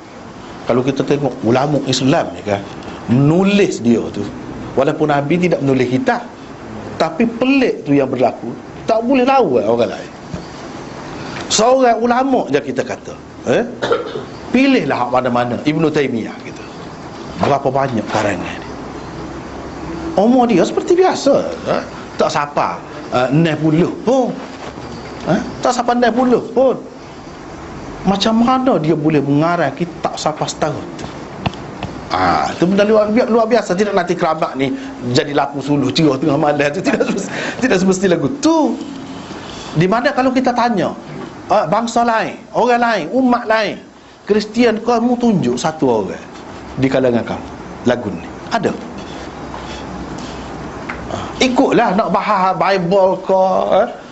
kalau kita tengok ulama Islam ni kan, menulis dia tu, walaupun Nabi tidak menulis kitab, tapi pelik tu yang berlaku, tak boleh lawan orang lain. Seorang ulama je kita kata, pilihlah hak mana-mana, Ibn Taymiyah gitu. Berapa banyak karangan dia. Umur dia seperti biasa, tak sapa 60 pun. Tak sapa 60 pun. Macam mana dia boleh mengarang kitab sampai setahun? Itu benda luar biasa. Tidak nanti keramat ni jadi lapu suluh cerah tengah malam tu. Tidak semestinya lagu tu. Di mana kalau kita tanya bangsa lain, orang lain, umat lain, Kristian, kamu tunjuk satu orang di kalangan kamu lagu ni ada. Ikutlah nak bahas Bible ke,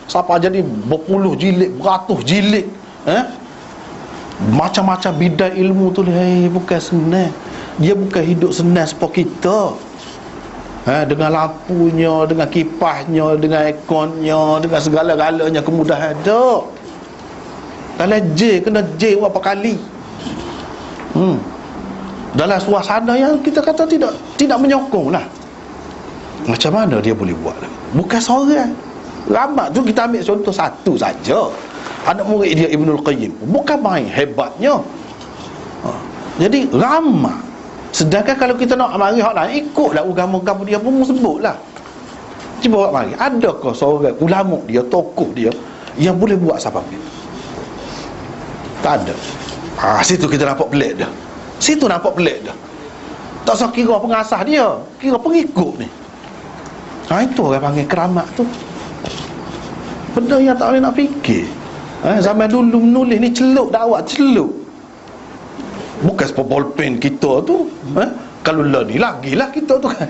siapa jadi berpuluh jilid, beratus jilid, macam-macam bidang ilmu tu bukan senang. Dia bukan hidup senang seperti kita. Dengan lampunya, dengan kipasnya, dengan airconnya, dengan segala-galanya kemudahan ada. Dalam J kena J berapa kali. Dalam suasana yang kita kata tidak menyokong lah. Macam mana dia boleh buat? Bukan seorang. Ramak tu kita ambil contoh satu saja. Anak murid dia Ibnul Qayyim, bukan main hebatnya. Jadi ramak. Sedangkan kalau kita nak mari hak lain, ikutlah agama-agama dia pun sebutlah. Cuba mari, adakah seorang ulama dia, tokoh dia yang boleh buat apa-apa? Tak ada. Situ kita nampak pelik dah. Situ nampak pelik dah. Tak usah kira pengasah dia, kira pengikut ni. Itu orang panggil keramat tu. Benda yang tak boleh nak fikir. Zaman dulu menulis ni celup dakwah, celup. Bukan seperti bolpen kita tu. Kalau lah ni lagilah kita tu kan.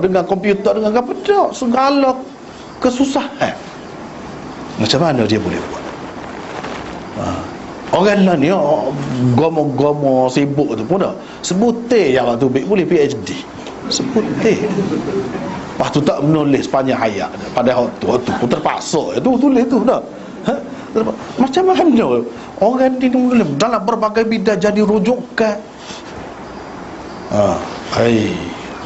Dengan komputer, dengan apa, tak. Segala kesusahan. Macam mana dia boleh buat? Orang lah ni gomo-gomo sibuk tu pun dah sebutir yang tu boleh PhD. Sebutir. Lepas tu tak menulis sepanjang hayat. Pada waktu pun terpaksa tu tulis tu dah. Macam mana orang ni dalam berbagai bidang jadi rujukan.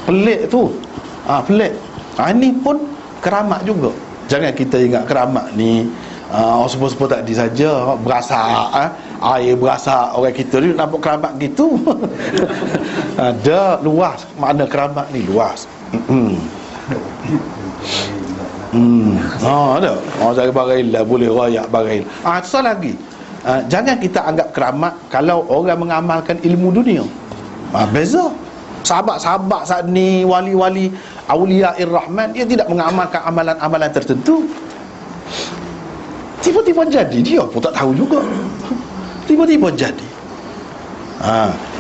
Pelik tu. Pelik. Ini pun keramat juga. Jangan kita ingat keramat ni sebut-sebut tadi saja berasak, air berasak orang kita ni nampak keramat gitu. Ada luas makna keramat ni, luas. Ada. Cari barail boleh royak barail. Satu lagi. Jangan kita anggap keramat kalau orang mengamalkan ilmu dunia. Beza. Sahabat-sahabat saat ni, wali-wali Auliair Rahman, dia tidak mengamalkan amalan-amalan tertentu. Tiba-tiba jadi, dia pun tak tahu juga. Tiba-tiba jadi.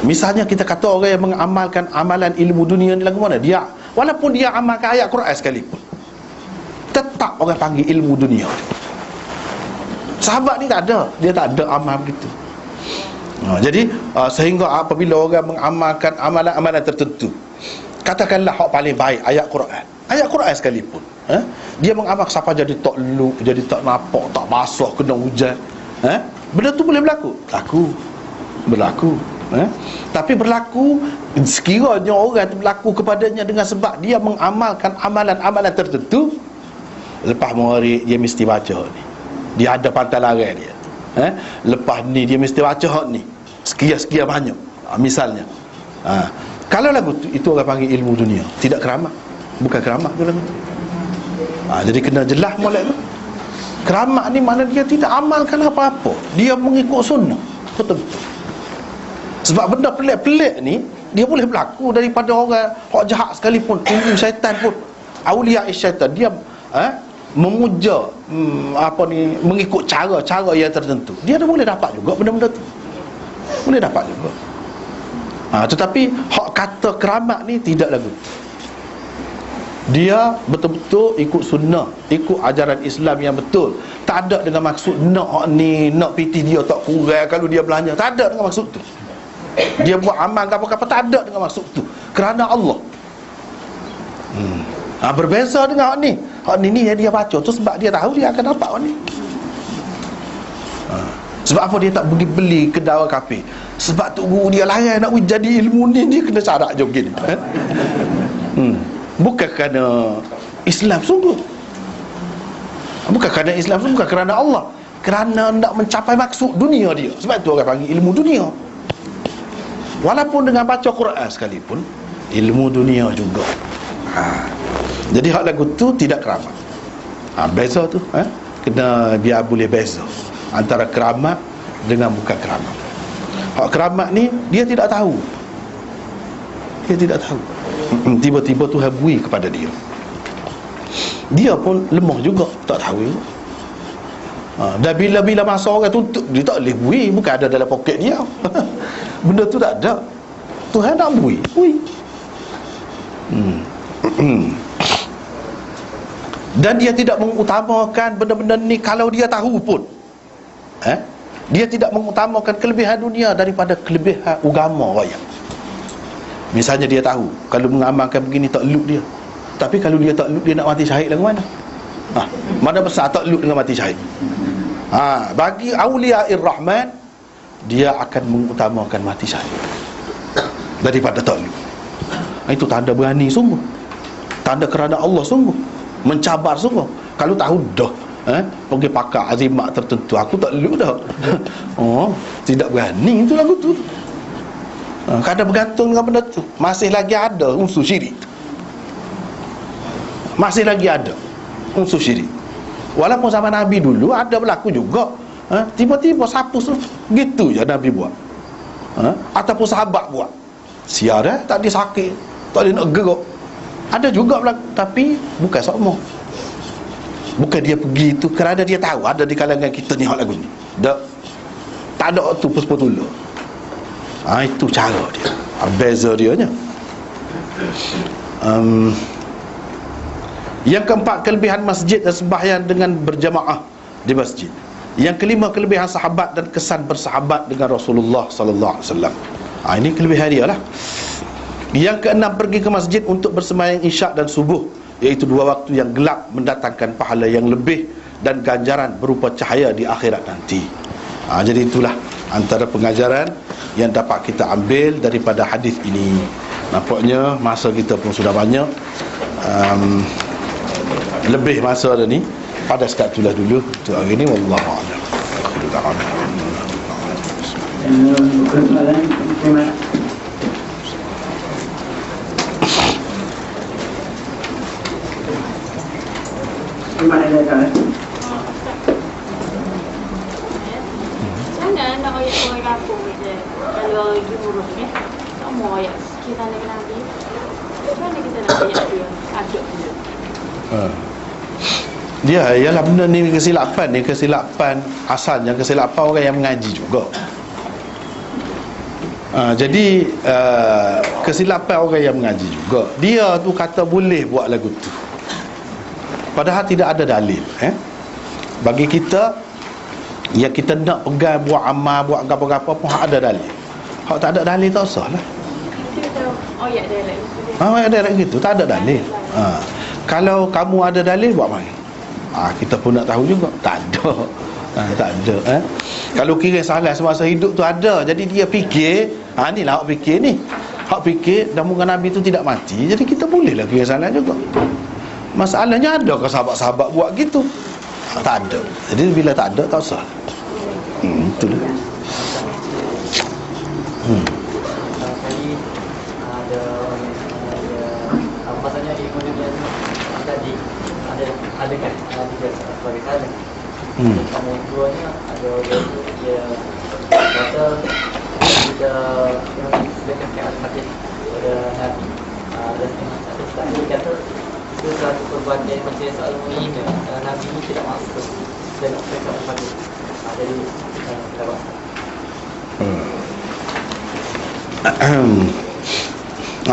Misalnya kita kata orang yang mengamalkan amalan ilmu dunia ni lagu mana? Dia, walaupun dia amalkan ayat Quran sekalipun, tetap orang panggil ilmu dunia. Sahabat ni tak ada, dia tak ada amal begitu. Jadi sehingga apabila orang mengamalkan amalan-amalan tertentu, katakanlah hak paling baik ayat Quran sekalipun, dia mengamal siapa jadi tak luk, jadi tak nampak, tak basah, kena hujan, benda tu boleh berlaku. Tapi berlaku sekiranya orang tu berlaku kepadanya dengan sebab dia mengamalkan amalan-amalan tertentu. Lepas murid dia mesti baca ni, dia ada pantalarang dia. Lepas ni dia mesti baca hak ni sekian banyak, misalnya. Kalau lagu tu, itu orang panggil ilmu dunia, tidak keramat. Bukan keramat tu lagu tu. Jadi kena jelas molek tu. Keramat ni mana dia tidak amalkan apa-apa, dia mengikut sunnah betul-betul. Sebab benda pelik-pelik ni dia boleh berlaku daripada orang hak jahat sekalipun, ilmu syaitan pun, aulia syaitan, dia memuja mengikut cara yang tertentu, dia dah boleh dapat juga benda-benda tu. Boleh dapat juga. Tetapi hak kata keramat ni tidak lagu. Dia betul-betul ikut sunnah, ikut ajaran Islam yang betul. Tak ada dengan maksud nak ni, nak piti dia tak kurang kalau dia belanja. Tak ada dengan maksud tu. Dia buat amal apa-apa, tak ada dengan maksud tu. Kerana Allah. Berbeza dengan hak ni. Hak ni yang dia baca tu sebab dia tahu dia akan dapat hak ni. Sebab apa dia tak pergi beli kedai orang kafir? Sebab tu guru dia layan nak jadi ilmu ni, dia kena syarat je begini. Bukan kerana Islam sungguh. Bukan kerana Islam sungguh, bukan kerana Allah. Kerana nak mencapai maksud dunia dia. Sebab tu orang panggil ilmu dunia. Walaupun dengan baca Quran sekalipun, ilmu dunia juga. Jadi hak lagu tu tidak keramat. Beza tu, kena biar boleh beza antara keramat dengan bukan keramat. Hak keramat ni dia tidak tahu. Dia tidak tahu. Tiba-tiba Tuhan bui kepada dia. Dia pun lemah juga, tak tahu juga. Dan bila-bila masa orang tuntut, dia tak boleh bui, bukan ada dalam poket dia. Benda tu tak ada. Tuhan nak bui. Dan dia tidak mengutamakan benda-benda ni kalau dia tahu pun. Dia tidak mengutamakan kelebihan dunia daripada kelebihan agama raya. Misalnya dia tahu kalau mengamalkan begini tak luk dia. Tapi kalau dia tak luk, dia nak mati syahid lagu mana? Mana besar tak luk dengan mati syahid. Bagi Auliair Rahman, dia akan mengutamakan mati syahid daripada tak luk. Itu tanda berani sungguh, tanda kerana Allah sungguh, mencabar sungguh. Kalau tahu dah pergi pakar azimat tertentu, aku tak perlu dah. Tidak berani itu lagu tu. Kadang bergantung dengan benda tu. Masih lagi ada unsur syirik. Masih lagi ada unsur syirik. Walaupun zaman Nabi dulu ada berlaku juga. Tiba-tiba sapu gitu je Nabi buat. Ataupun sahabat buat. Siar tak ada sakit, tak ada nak gerak. Ada juga berlaku, tapi bukan semua. Bukan dia pergi itu kerana dia tahu ada di kalangan kita ni hak lagu ni. Tak ada tu puspa-tula. Itu cara dia. Beza dia nya. Yang keempat, kelebihan masjid dan sembahyang dengan berjamaah di masjid. Yang kelima, kelebihan sahabat dan kesan bersahabat dengan Rasulullah sallallahu alaihi wasallam. Ini kelebihan dia lah. Yang keenam, pergi ke masjid untuk bersembahyang isyak dan subuh, iaitu dua waktu yang gelap, mendatangkan pahala yang lebih dan ganjaran berupa cahaya di akhirat nanti. Jadi itulah antara pengajaran yang dapat kita ambil daripada hadis ini. Nampaknya masa kita pun sudah banyak. Lebih masa dah ni. Pada sekat itulah dulu untuk hari ni. Wallahu a'lam. Sana nak ayat orang kampung je. Kalau lagi murah ni, tak mau ayat kita nak Nabi. Mana kita nak ayat dia? Aduk dia. Dia ialah benda ni kesilapan asalnya kesilapan orang yang mengaji juga. Jadi kesilapan orang yang mengaji juga. Dia tu kata boleh buat lagu tu, padahal tidak ada dalil. Bagi kita yang kita nak pegang, buat amal, buat apa-apa pun ada dalil. Hak tak ada dalil tak usah lah. Ayat dia lagi. Ayat dia lagi gitu, tak ada dalil. Kalau kamu ada dalil, buat mana? Kita pun nak tahu juga. Tak ada. Tak ada. Kalau kira salah semasa hidup tu ada, jadi dia fikir, inilah hak fikir ni. Hak fikir dan muka Nabi tu tidak mati, jadi kita bolehlah kira salah juga. Masalahnya adakah sahabat-sahabat buat gitu? Tak ada. Jadi bila tak ada, tak usah. Itulah. Kali ada maksudnya di dunia tu tadi ada kan dia sebagai salah. Kemudiannya ada dia kata kita dekat hadis pada Nabi dan satu sekali kata itu satu perbuatan macam soal menghina Nabi ini tidak masuk dan mereka hadis. Jadi kita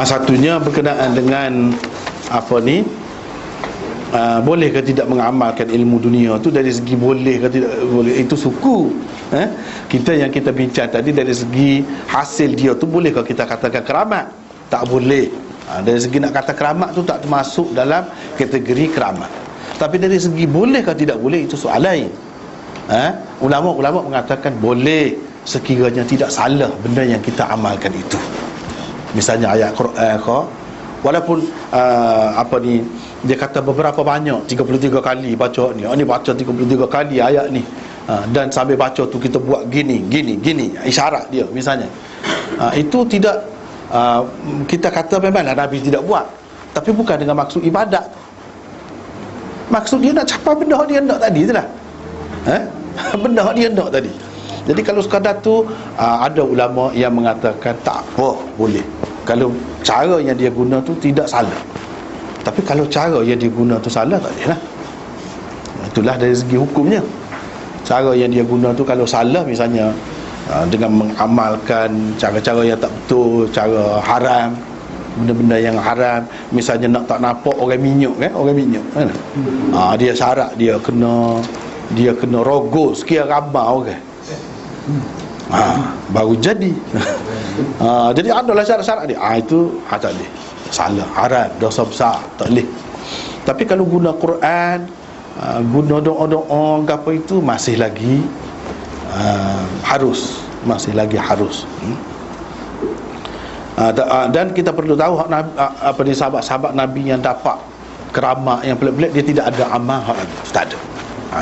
satunya berkenaan dengan apa ni, boleh ke tidak mengamalkan ilmu dunia tu. Dari segi boleh ke tidak boleh, itu suku. Kita yang kita bincang tadi dari segi hasil dia tu, boleh ke kita katakan keramat? Tak boleh. Dari segi nak kata keramat tu tak termasuk dalam kategori keramat. Tapi dari segi boleh ke tidak boleh, itu soal lain. Ulama-ulama mengatakan boleh sekiranya tidak salah benda yang kita amalkan itu. Misalnya ayat Quran ke, walaupun dia kata beberapa banyak 33 kali baca ni. Ni baca 33 kali ayat ni. Dan sambil baca tu kita buat gini, isyarat dia misalnya. Itu tidak kita kata memanglah Nabi tidak buat, tapi bukan dengan maksud ibadat. Maksud dia nak capai benda dia nak tadi tu lah. Benda dia nak tadi. Jadi kalau sekadar tu, ada ulama yang mengatakan tak apa, boleh. Kalau cara yang dia guna tu tidak salah. Tapi kalau cara yang dia guna tu salah, tak boleh lah. Itulah dari segi hukumnya. Cara yang dia guna tu kalau salah, misalnya dengan mengamalkan cara-cara yang tak betul, cara haram, benda-benda yang haram. Misalnya nak tak nampak orang minyak kan, dia syarat dia kena rogo sekian ramai orang. Baru jadi. Jadi adalah syarat-syarat dia. Itu tak boleh. Salah, haram, dosa besar, tak boleh. Tapi kalau guna Quran, guna doa-doa apa itu, masih lagi harus. Dan kita perlu tahu sahabat-sahabat Nabi yang dapat keramat yang pelik-pelik, dia tidak ada amal hak lagi. Tak ada.